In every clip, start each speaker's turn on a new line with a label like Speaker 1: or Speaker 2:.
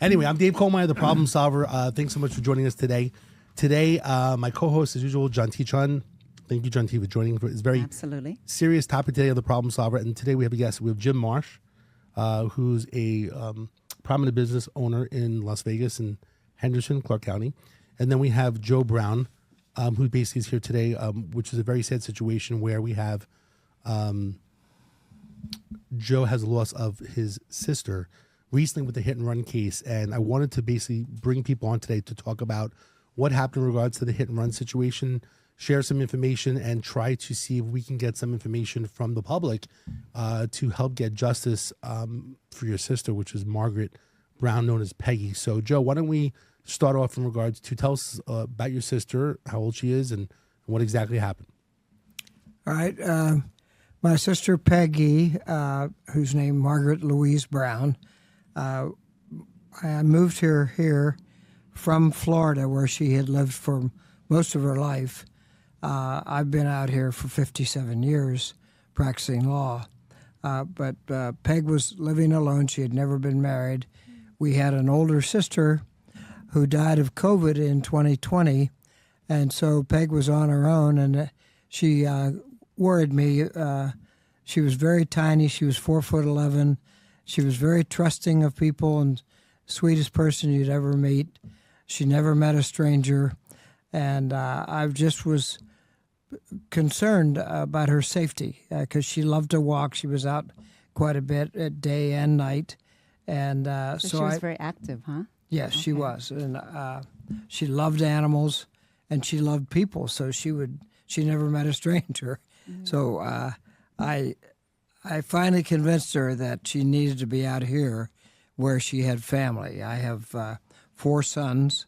Speaker 1: Anyway, I'm Dave Meyer, the problem solver. Thanks so much for joining us today. Today, my co-host, as usual, John Teron. Thank you, John T, for joining. It's very
Speaker 2: absolutely
Speaker 1: serious topic today of the problem solver. And today we have a guest. We have Jim Marsh, who's a prominent business owner in Las Vegas and Henderson, Clark County. And then we have Joe Brown, who basically is here today, which is a very sad situation where we have Joe has the loss of his sister recently with the hit and run case. And I wanted to basically bring people on today to talk about what happened in regards to the hit and run situation, share some information, and try to see if we can get some information from the public to help get justice for your sister, which is Margaret Brown, known as Peggy. So, Joe, why don't we start off in regards to tell us about your sister, how old she is, and what exactly happened.
Speaker 3: All right. My sister Peggy, whose name Margaret Louise Brown, I moved her here from Florida, where she had lived for most of her life. I've been out here for 57 years practicing law. But Peg was living alone. She had never been married. We had an older sister who died of COVID in 2020, and so Peg was on her own, and she worried me. She was very tiny. She was 4'11". She was very trusting of people and sweetest person you'd ever meet. She never met a stranger, and I just was concerned about her safety because she loved to walk. She was out quite a bit at day and night, and
Speaker 2: so she was very active, huh?
Speaker 3: Yes, okay. She was, and she loved animals, and she loved people. So she never met a stranger. Mm-hmm. So I finally convinced her that she needed to be out here where she had family. I have 4 sons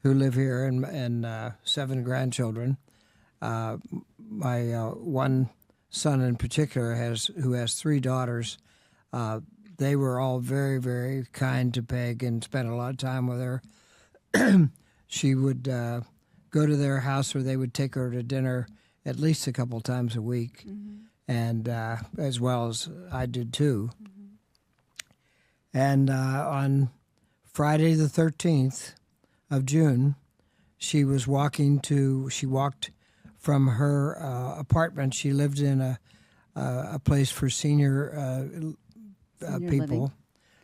Speaker 3: who live here and 7 grandchildren. My one son in particular who has 3 daughters. They were all very, very kind to Peg and spent a lot of time with her. She would go to their house, or they would take her to dinner at least a couple times a week, mm-hmm. and as well as I did too. Mm-hmm. And on Friday the 13th of June, she walked from her apartment. She lived in a place for senior people,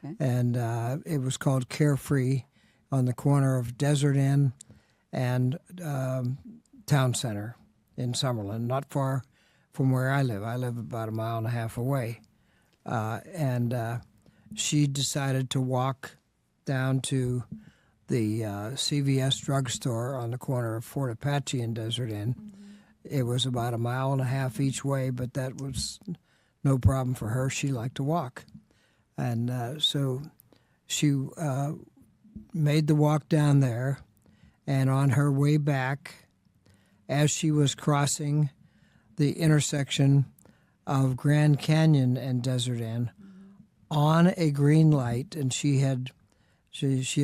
Speaker 3: okay. And it was called Carefree on the corner of Desert Inn and Town Center in Summerlin, not far from where I live. I live about 1.5 miles away. And she decided to walk down to the CVS drugstore on the corner of Fort Apache and Desert Inn. Mm-hmm. It was about 1.5 miles each way, but that was no problem for her. She liked to walk. And so she made the walk down there, and on her way back, as she was crossing the intersection of Grand Canyon and Desert Inn, on a green light, and she had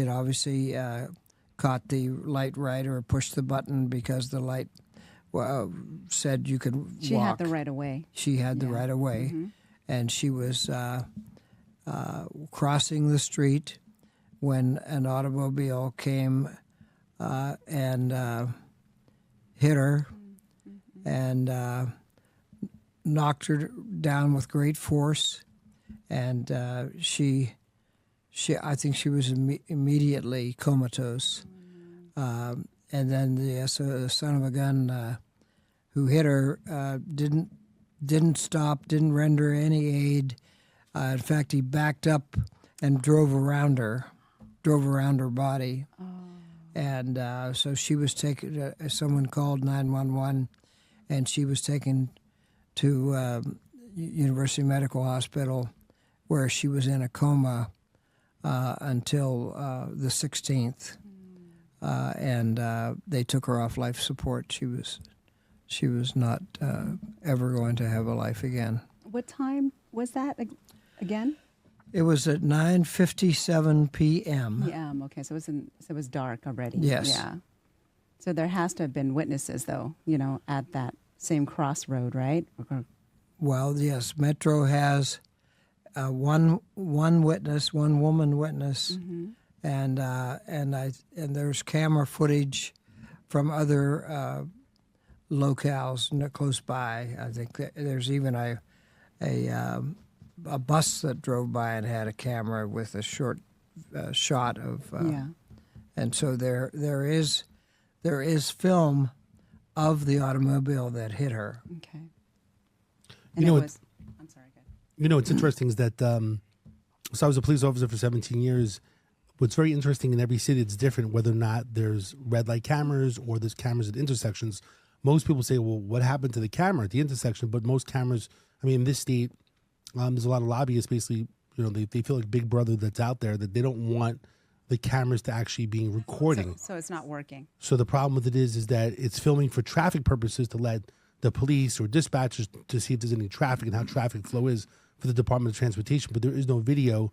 Speaker 3: obviously caught the light right or pushed the button because the light said you could walk.
Speaker 2: She had the right of way.
Speaker 3: She had the right of way, mm-hmm. And she was crossing the street when an automobile came and hit her, mm-hmm. and knocked her down with great force, and I think she was immediately comatose. Mm-hmm. And then the son of a gun who hit her didn't stop, didn't render any aid. In fact, he backed up and drove around her body. Oh. And so she was taken, someone called 911, and she was taken to University Medical Hospital, where she was in a coma until the 16th. And they took her off life support. She was not ever going to have a life again.
Speaker 2: What time was that again?
Speaker 3: It was at 9:57 p.m.
Speaker 2: p.m. Okay, so it was dark already.
Speaker 3: Yes.
Speaker 2: Yeah. So there has to have been witnesses, though, at that same crossroad, right?
Speaker 3: Well, yes. Metro has one woman witness, mm-hmm. and there's camera footage from other locales close by. I think there's even a bus that drove by and had a camera with a short shot of. And so there is film of the automobile that hit her.
Speaker 2: Okay.
Speaker 1: And I'm
Speaker 2: sorry. Go ahead.
Speaker 1: What's interesting is that so I was a police officer for 17 years. What's very interesting, in every city it's different whether or not there's red light cameras or there's cameras at intersections. Most people say, well, what happened to the camera at the intersection? But most cameras, I mean, in this state, there's a lot of lobbyists basically, they feel like Big Brother that's out there, that they don't want the cameras to actually be recording.
Speaker 2: So it's not working.
Speaker 1: So the problem with it is that it's filming for traffic purposes to let the police or dispatchers to see if there's any traffic and how traffic flow is for the Department of Transportation. But there is no video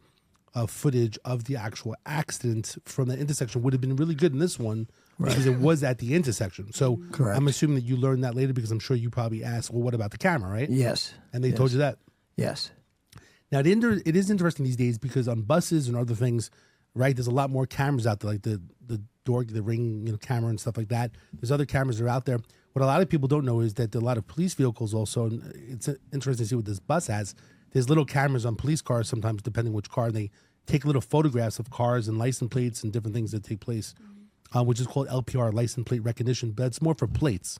Speaker 1: footage of the actual accident from the intersection. Would have been really good in this one because it was at the intersection. So
Speaker 3: Correct.
Speaker 1: I'm assuming that you learned that later because I'm sure you probably asked, well, what about the camera, right?
Speaker 3: Yes.
Speaker 1: And they told you that?
Speaker 3: Yes.
Speaker 1: Now, it is interesting these days because on buses and other things, right, there's a lot more cameras out there, like the door, the ring camera and stuff like that. There's other cameras that are out there. What a lot of people don't know is that there are a lot of police vehicles also, and it's interesting to see what this bus has. There's little cameras on police cars sometimes, depending which car, and they take little photographs of cars and license plates and different things that take place, which is called LPR, license plate recognition, but it's more for plates.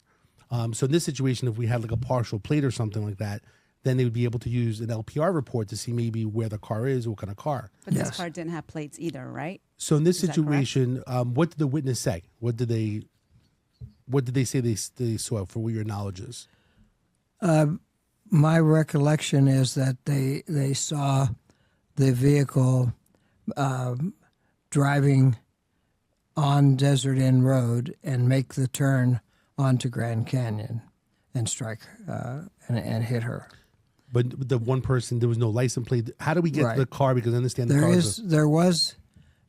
Speaker 1: So in this situation, if we had like a partial plate or something like that, then they would be able to use an LPR report to see maybe where the car is, what kind of car.
Speaker 2: But this car didn't have plates either, right?
Speaker 1: So in this situation, what did the witness say? What did they say they saw, for what your knowledge is?
Speaker 3: My recollection is that they saw the vehicle driving on Desert Inn Road and make the turn onto Grand Canyon and strike and hit her.
Speaker 1: But the one person, there was no license plate. How do we get to the car? Because I understand
Speaker 3: there was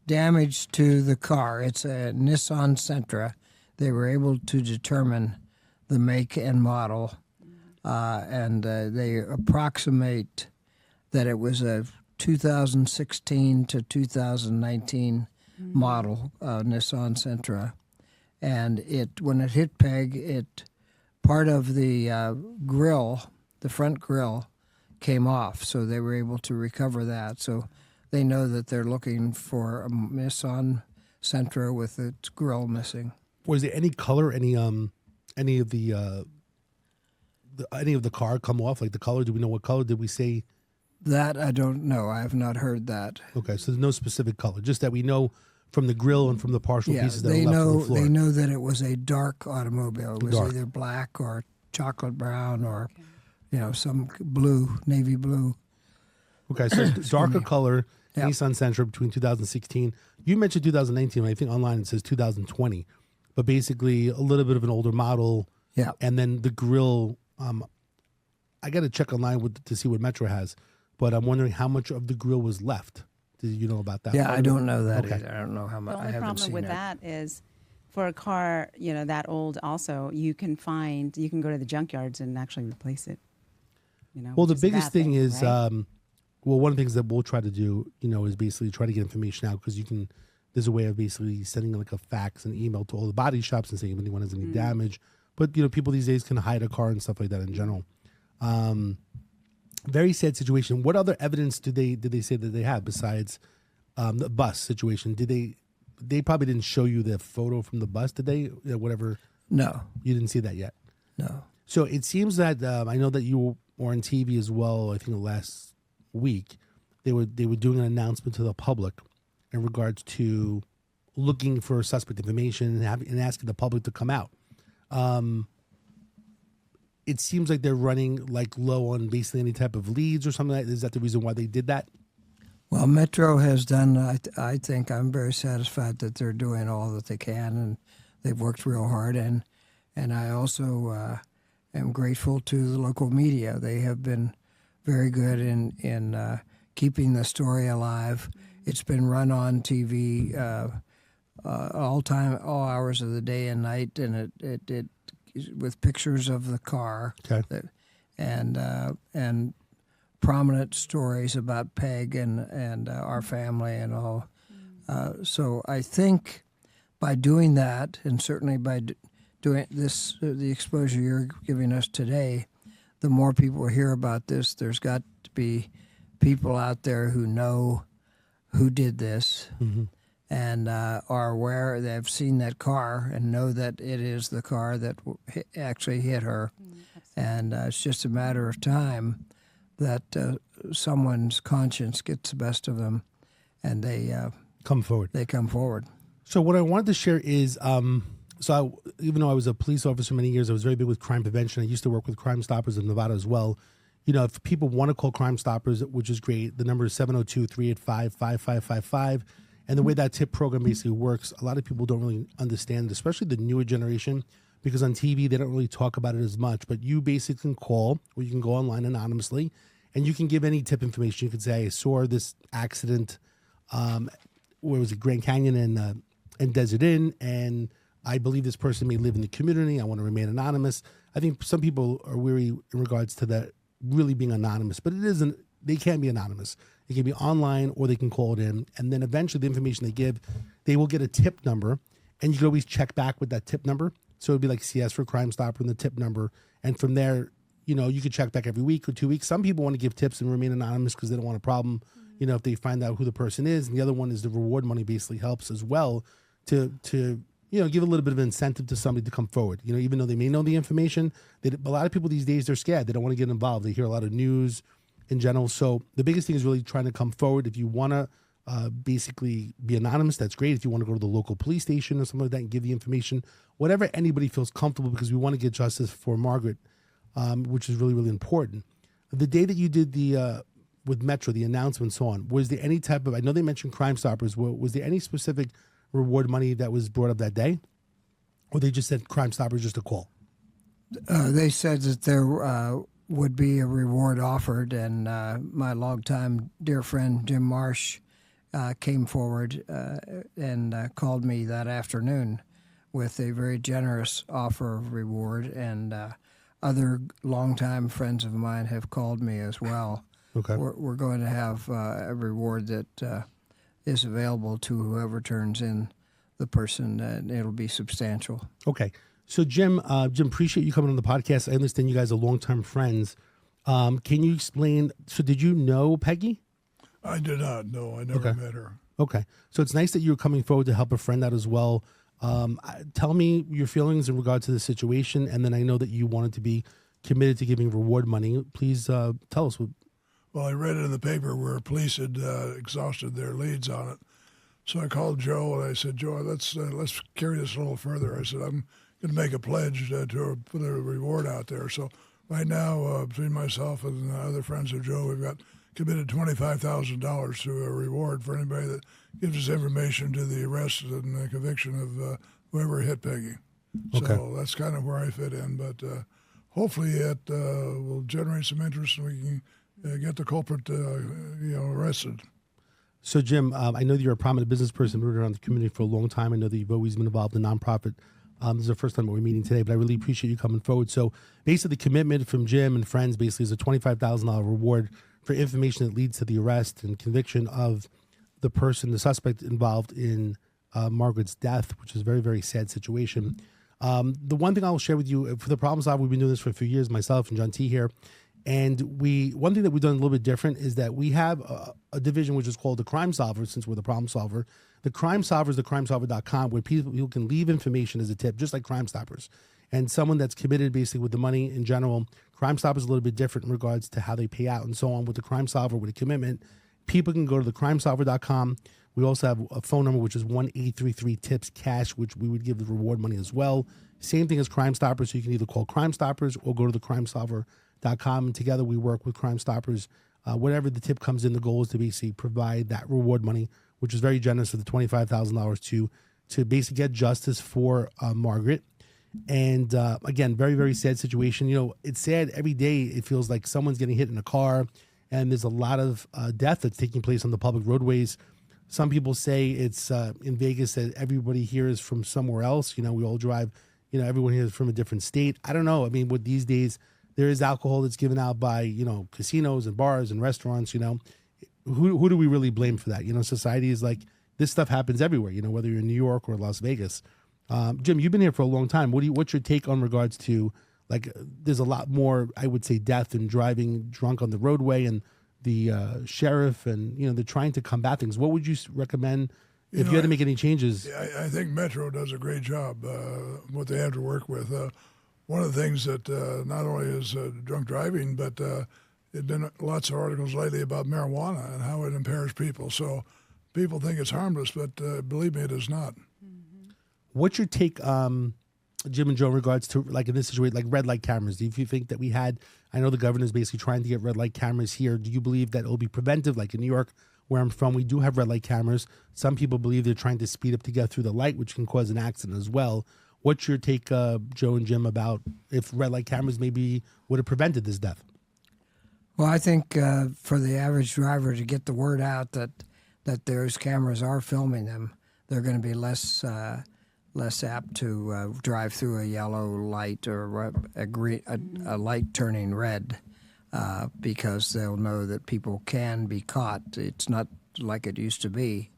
Speaker 3: damage to the car. It's a Nissan Sentra. They were able to determine the make and model, and they approximate that it was a 2016 to 2019 model Nissan Sentra. And when it hit Peg, part of the grill, the front grill, came off, so they were able to recover that. So they know that they're looking for a Nissan Sentra with its grill missing.
Speaker 1: Was there any color, any of the car come off? Like the color? Do we know what color? Did we say?
Speaker 3: That I don't know. I have not heard that.
Speaker 1: Okay, so there's no specific color, just that we know from the grill and from the partial pieces that are left on the floor.
Speaker 3: They know that it was a dark automobile. It was either black or chocolate brown or some blue, navy blue.
Speaker 1: Okay, so darker color, Nissan Sentra between 2016. You mentioned 2019. I think online it says 2020, but basically a little bit of an older model.
Speaker 3: Yeah.
Speaker 1: And then the grill. I got to check online to see what Metro has, but I'm wondering how much of the grill was left. Did you know about that?
Speaker 3: Yeah, I don't know that
Speaker 1: either.
Speaker 3: I don't know how much.
Speaker 2: The only problem with that is, for a car that old, also you can go to the junkyards and actually replace it.
Speaker 1: Well, the biggest thing is, right? One of the things that we'll try to do, is basically try to get information out, because there's a way of basically sending like a fax and email to all the body shops and saying if anyone has any damage. But people these days can hide a car and stuff like that in general. Very sad situation. What other evidence did they say that they had besides the bus situation? Did they probably didn't show you the photo from the bus? Did they? Whatever.
Speaker 3: No,
Speaker 1: you didn't see that yet.
Speaker 3: No.
Speaker 1: So it seems that I know that you were on TV as well. I think last week they were doing an announcement to the public in regards to looking for suspect information and asking the public to come out. It seems like they're running like low on basically any type of leads or something like that. Is that the reason why they did that?
Speaker 3: Well, Metro has done, I think I'm very satisfied that they're doing all that they can, and they've worked real hard. And I also am grateful to the local media. They have been very good in keeping the story alive. It's been run on TV all hours of the day and night, and it with pictures of the car, and prominent stories about Peg and our family and all. So I think by doing that, and certainly by doing this, the exposure you're giving us today, the more people hear about this, there's got to be people out there who know who did this and are aware, they've seen that car and know that it is the car that actually hit her. And it's just a matter of time that someone's conscience gets the best of them and they
Speaker 1: come forward.
Speaker 3: They come forward.
Speaker 1: So what I wanted to share is, even though I was a police officer for many years, I was very big with crime prevention. I used to work with Crime Stoppers in Nevada as well. You know, if people want to call Crime Stoppers, which is great, the number is 702-385-5555. And the way that tip program basically works, a lot of people don't really understand, especially the newer generation, because on TV, they don't really talk about it as much. But you basically can call, or you can go online anonymously, and you can give any tip information. You can say, I saw this accident, where was it, Grand Canyon and Desert Inn, and I believe this person may live in the community. I want to remain anonymous. I think some people are weary in regards to that really being anonymous, but it isn't. They can be anonymous. It can be online, or they can call it in, and then eventually the information they give, they will get a tip number, and you can always check back with that tip number. So it'd be like CS for Crime Stopper and the tip number, and from there, you know, you could check back every week or 2 weeks. Some people want to give tips and remain anonymous because they don't want a problem, you know, if they find out who the person is. And the other one is the reward money basically helps as well to you know, give a little bit of incentive to somebody to come forward. You know, even though they may know the information, a lot of people these days, they're scared. They don't want to get involved. They hear a lot of news in general. So the biggest thing is really trying to come forward. If you want to basically be anonymous, that's great. If you want to go to the local police station or something like that and give the information, whatever anybody feels comfortable, because we want to get justice for Margaret, which is really, really important. The day that you did the with Metro, the announcement, so on, was there any type of, I know they mentioned Crime Stoppers, was there any specific reward money that was brought up that day? Or they just said Crime Stoppers just a call?
Speaker 3: They said that there would be a reward offered, and my longtime dear friend Jim Marsh came forward and called me that afternoon with a very generous offer of reward, and other longtime friends of mine have called me as well.
Speaker 1: Okay.
Speaker 3: We're going to have a reward that is available to whoever turns in the person, and it'll be substantial.
Speaker 1: Okay. So Jim, appreciate you coming on the podcast. I understand you guys are longtime friends. Can you explain, so did you know Peggy?
Speaker 4: I did not. No, I never met her.
Speaker 1: Okay. So it's nice that you're coming forward to help a friend out as well. Tell me your feelings in regard to the situation, and then I know that you wanted to be committed to giving reward money. Please tell us.
Speaker 4: Well, I read it in the paper where police had exhausted their leads on it. So I called Joe and I said, Joe, let's carry this a little further. I said, I'm going to make a pledge to put a reward out there. So right now, between myself and other friends of Joe, we've got committed $25,000 to a reward for anybody that gives us information to the arrest and the conviction of whoever hit Peggy.
Speaker 1: Okay.
Speaker 4: So that's kind of where I fit in. But hopefully it will generate some interest and we can get the culprit arrested.
Speaker 1: So, Jim, I know that you're a prominent business person, been around the community for a long time. I know that you've always been involved in nonprofit. This is the first time we're meeting today, but I really appreciate you coming forward. So, basically, the commitment from Jim and friends basically is a $25,000 reward for information that leads to the arrest and conviction of the person, the suspect involved in Margaret's death, which is a very, very sad situation. The one thing I'll share with you, for the Problem Solver, we've been doing this for a few years, myself and John T here. And one thing that we've done a little bit different is that we have a division which is called the Crime Solver, since we're the Problem Solver. The Crime Solver is thecrimesolver.com, where people can leave information as a tip, just like Crime Stoppers. And someone that's committed basically with the money in general, Crime Stopper is a little bit different in regards to how they pay out and so on. With the Crime Solver, with a commitment, people can go to thecrimesolver.com. We also have a phone number, which is 1-833-TIPS-CASH, which we would give the reward money as well. Same thing as Crime Stoppers, so you can either call Crime Stoppers or go to thecrimesolver.com. And together we work with Crime Stoppers. Whatever the tip comes in, the goal is to basically provide that reward money, which is very generous for the $25,000 to basically get justice for Margaret. And again, very, very sad situation. You know, it's sad every day. It feels like someone's getting hit in a car, and there's a lot of death that's taking place on the public roadways. Some people say it's in Vegas that everybody here is from somewhere else. You know, we all drive, everyone here is from a different state. I don't know. I mean, with these days, there is alcohol that's given out by, casinos and bars and restaurants, Who do we really blame for that? Society is like, this stuff happens everywhere, whether you're in New York or Las Vegas. Jim, you've been here for a long time. What's your take on regards to, like, there's a lot more, I would say, death and driving drunk on the roadway, and the sheriff, and they're trying to combat things. What would you recommend if you had to make any changes?
Speaker 4: I think Metro does a great job, what they have to work with. One of the things that not only is drunk driving, but there have been lots of articles lately about marijuana and how it impairs people. So people think it's harmless, but believe me, it is not.
Speaker 1: What's your take, Jim and Joe, in regards to, like, in this situation, like red light cameras? Do you think that we had, I know the governor's basically trying to get red light cameras here. Do you believe that it'll be preventive? Like in New York, where I'm from, we do have red light cameras. Some people believe they're trying to speed up to get through the light, which can cause an accident as well. What's your take, Joe and Jim, about if red light cameras maybe would have prevented this death?
Speaker 3: Well, I think for the average driver to get the word out that those cameras are filming them, they're going to be less apt to drive through a yellow light or a light turning red, because they'll know that people can be caught. It's not like it used to be.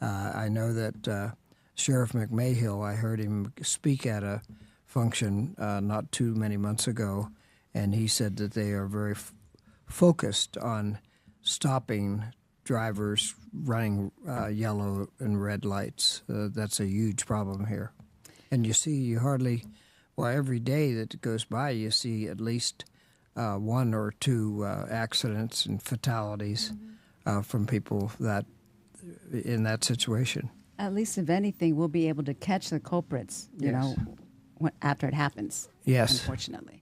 Speaker 3: I know that Sheriff McMahill, I heard him speak at a function not too many months ago, and he said that they are very focused on stopping drivers running yellow and red lights. That's a huge problem here. And every day that goes by, you see at least one or two accidents and fatalities from people that in that situation.
Speaker 2: At least, if anything, we'll be able to catch the culprits, after it happens.
Speaker 3: Yes.
Speaker 2: Unfortunately.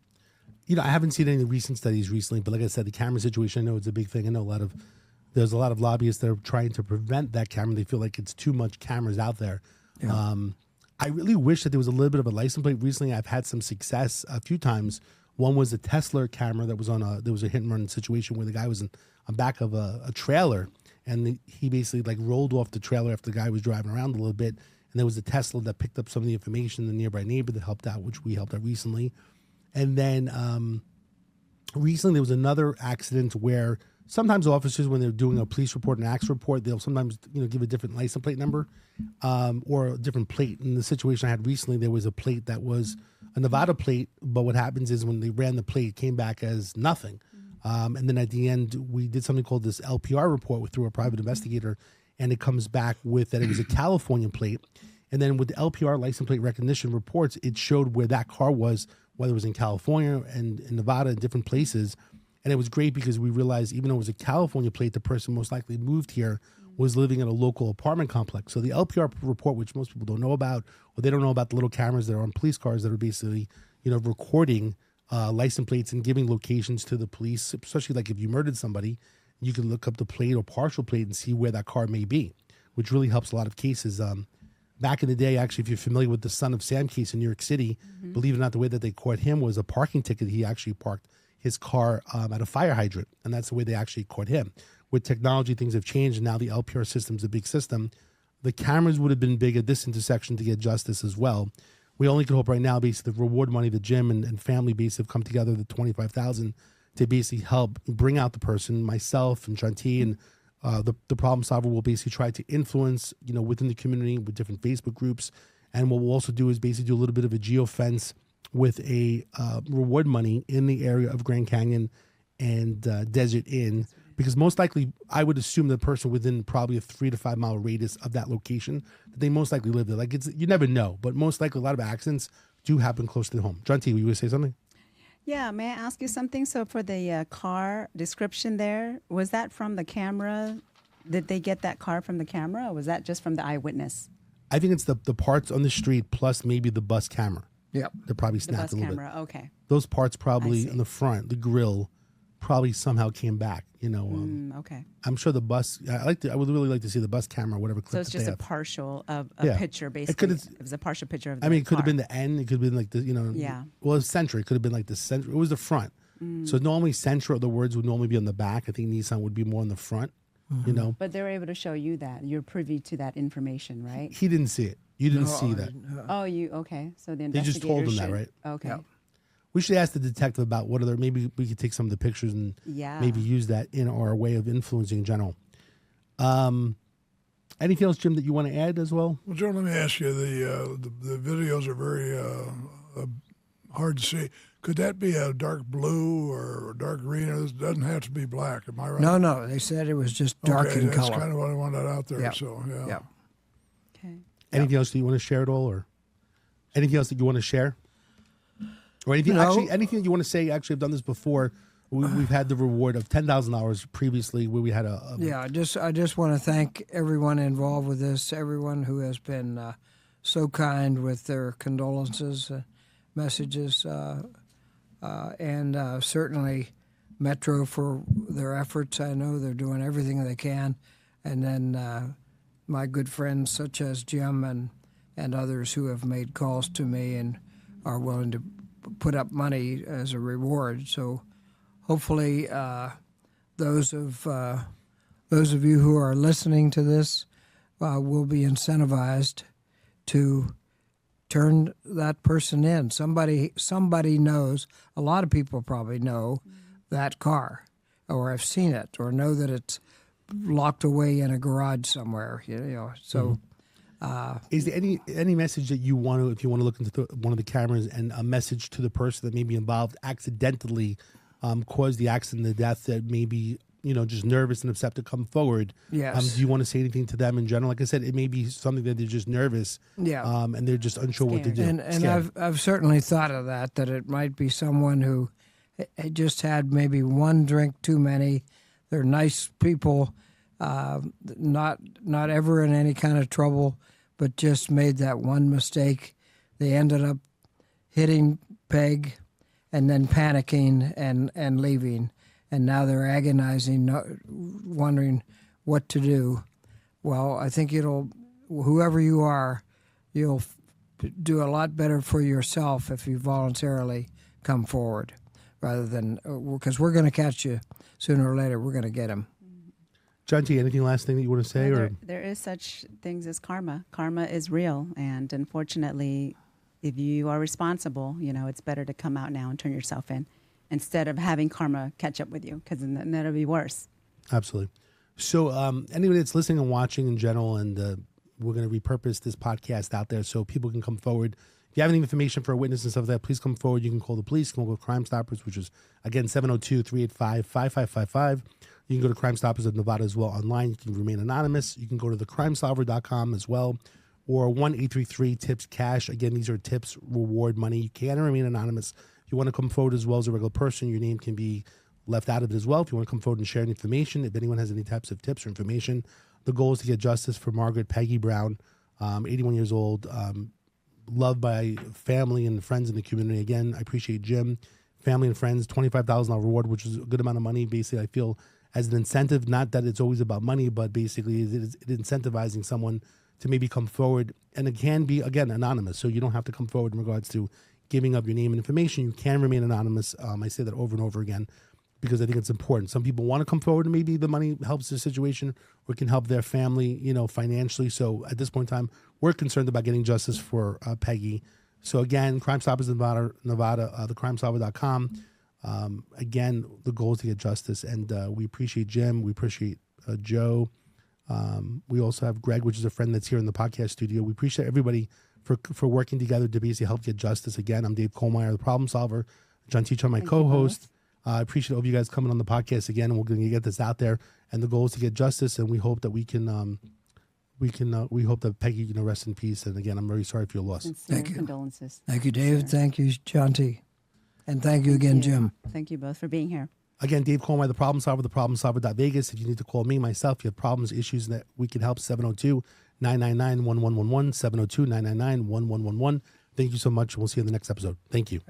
Speaker 1: I haven't seen any recent studies recently, but like I said, the camera situation, I know it's a big thing. I know there's a lot of lobbyists that are trying to prevent that camera. They feel like it's too much cameras out there. Yeah. I really wish that there was a little bit of a license plate. Recently, I've had some success a few times. One was a Tesla camera that was there was a hit and run situation where the guy was on back of a trailer, and he basically like rolled off the trailer after the guy was driving around a little bit. And there was a Tesla that picked up some of the information, the nearby neighbor that helped out, which we helped out recently. And then recently there was another accident where sometimes officers, when they're doing a police report, an accident report, they'll sometimes give a different license plate number or a different plate. In the situation I had recently, there was a plate that was a Nevada plate, but what happens is when they ran the plate, it came back as nothing. And then at the end, we did something called this LPR report through a private investigator, and it comes back with that it was a California plate. And then with the LPR license plate recognition reports, it showed where that car was, whether it was in California and in Nevada and different places. And it was great because we realized even though it was a California plate, the person most likely moved here was living in a local apartment complex. So the LPR report, which most people don't know about, or they don't know about the little cameras that are on police cars that are basically, recording license plates and giving locations to the police, especially like if you murdered somebody, you can look up the plate or partial plate and see where that car may be, which really helps a lot of cases. Back in the day, actually, if you're familiar with the Son of Sam case in New York City, believe it or not, the way that they caught him was a parking ticket. He actually parked his car at a fire hydrant, and that's the way they actually caught him. With technology, things have changed, and now the LPR system's a big system. The cameras would have been big at this intersection to get justice as well. We only can hope right now, basically, the reward money that Jim and family basically have come together, the $25,000, to basically help bring out the person, myself and Shanti, and the problem solver will basically try to influence, within the community with different Facebook groups. And what we'll also do is basically do a little bit of a geofence with a reward money in the area of Grand Canyon and Desert Inn, because most likely I would assume the person within probably a 3 to 5 mile radius of that location, that they most likely live there. Like you never know, but most likely a lot of accidents do happen close to the home. John T, were you going to say something?
Speaker 2: Yeah, may I ask you something? So for the car description there, was that from the camera? Did they get that car from the camera, or was that just from the eyewitness?
Speaker 1: I think it's the parts on the street plus maybe the bus camera.
Speaker 3: Yep.
Speaker 1: They're probably snapped
Speaker 2: the bus
Speaker 1: a little
Speaker 2: camera,
Speaker 1: bit.
Speaker 2: okay.
Speaker 1: Those parts probably in the front, the grill, probably somehow came back.
Speaker 2: Okay.
Speaker 1: I'm sure the bus. I would really like to see the bus camera, whatever clip.
Speaker 2: So it's just a partial of a picture, basically. It was a partial picture of the
Speaker 1: it could have
Speaker 2: car.
Speaker 1: been the end. It could have been like the,
Speaker 2: Yeah.
Speaker 1: Well, it's center. It could have been like the center. It was the front. So normally center of the words would normally be on the back. I think Nissan would be more on the front.
Speaker 2: But they were able to show you that. You're privy to that information, right?
Speaker 1: He didn't see it. You didn't see that.
Speaker 2: Oh, okay. So the
Speaker 1: They
Speaker 2: investigator
Speaker 1: just told him that, right?
Speaker 2: Okay.
Speaker 3: Yep.
Speaker 1: We should ask the detective about what other. Maybe we could take some of the pictures and maybe use that in our way of influencing in general. Anything else, Jim, that you want to add as well?
Speaker 4: Well, Joe, let me ask you. The videos are very hard to see. Could that be a dark blue or dark green? It doesn't have to be black. Am I right?
Speaker 3: No. They said it was just dark in
Speaker 4: that's
Speaker 3: color.
Speaker 4: That's kind of what I wanted out there.
Speaker 3: Yep.
Speaker 4: So, yeah.
Speaker 3: Yep.
Speaker 2: Okay.
Speaker 1: Anything else that you want to share at all, or anything else that you want to share, or anything?
Speaker 3: No.
Speaker 1: Actually, anything that you want to say? Actually, I've done this before. We've had the reward of $10,000 previously, where we had a
Speaker 3: Yeah, I just want to thank everyone involved with this, everyone who has been so kind with their condolences messages, and certainly Metro for their efforts. I know they're doing everything they can, and then my good friends such as Jim and others who have made calls to me and are willing to put up money as a reward. So hopefully those of you who are listening to this will be incentivized to turn that person in. Somebody knows. A lot of people probably know that car, or have seen it, or know that it's locked away in a garage somewhere. So.
Speaker 1: Is there any message that you want to, if you want to look into one of the cameras, and a message to the person that may be involved accidentally caused the accident, the death, that may be just nervous and upset to come forward?
Speaker 3: Yes.
Speaker 1: Do you want to say anything to them in general? Like I said, it may be something that they're just nervous.
Speaker 3: Yeah.
Speaker 1: And they're just unsure what to do.
Speaker 3: And I've certainly thought of that it might be someone who just had maybe one drink too many. They're nice people, not ever in any kind of trouble, but just made that one mistake. They ended up hitting Peg and then panicking and leaving. And now they're agonizing, wondering what to do. Well, I think whoever you are, you'll do a lot better for yourself if you voluntarily come forward, rather than, because we're going to catch you sooner or later. We're going to get them.
Speaker 1: John T., anything last thing that you want to say?
Speaker 2: Well, there is such things as karma. Karma is real, and unfortunately, if you are responsible, it's better to come out now and turn yourself in, instead of having karma catch up with you, because then that'll be worse.
Speaker 1: Absolutely. So anybody that's listening and watching in general, and we're going to repurpose this podcast out there so people can come forward. If you have any information for a witness and stuff like that, please come forward. You can call the police. You can call Crime Stoppers, which is, again, 702-385-5555. You can go to Crime Stoppers of Nevada as well online. You can remain anonymous. You can go to thecrimesolver.com as well, or 1-833-TIPS-CASH. Again, these are tips, reward money. You can remain anonymous. If you want to come forward as well as a regular person, your name can be left out of it as well. If you want to come forward and share any information, if anyone has any types of tips or information, the goal is to get justice for Margaret Peggy Brown, 81 years old, loved by family and friends in the community. Again, I appreciate Jim, family and friends, $25,000 reward, which is a good amount of money. Basically, I feel as an incentive, not that it's always about money, but basically it is incentivizing someone to maybe come forward. And it can be, again, anonymous. So you don't have to come forward in regards to giving up your name and information. You can remain anonymous. I say that over and over again, because I think it's important. Some people want to come forward, and maybe the money helps their situation or can help their family, financially. So at this point in time, we're concerned about getting justice for Peggy. So again, Crime Stoppers in Nevada, thecrimesolver.com. Again, the goal is to get justice, and we appreciate Jim. We appreciate Joe. We also have Greg, which is a friend that's here in the podcast studio. We appreciate everybody for working together to basically help get justice. Again, I'm Dave Meyer, the problem solver. John Teron, my co-host. I appreciate all of you guys coming on the podcast again, and we're going to get this out there. And the goal is to get justice, and we hope that we hope that Peggy, rest in peace. And again, I'm very sorry for your loss.
Speaker 3: Thank you.
Speaker 2: Condolences.
Speaker 3: Thank you, David. Thank you, John T. And thank you again, Jim.
Speaker 2: Thank you both for being here.
Speaker 1: Again, Dave Meyer, the problem solver, theproblemsolver.vegas. If you need to call me, myself, if you have problems, issues that we can help, 702-999-1111, 702-999-1111. Thank you so much. We'll see you in the next episode. Thank you.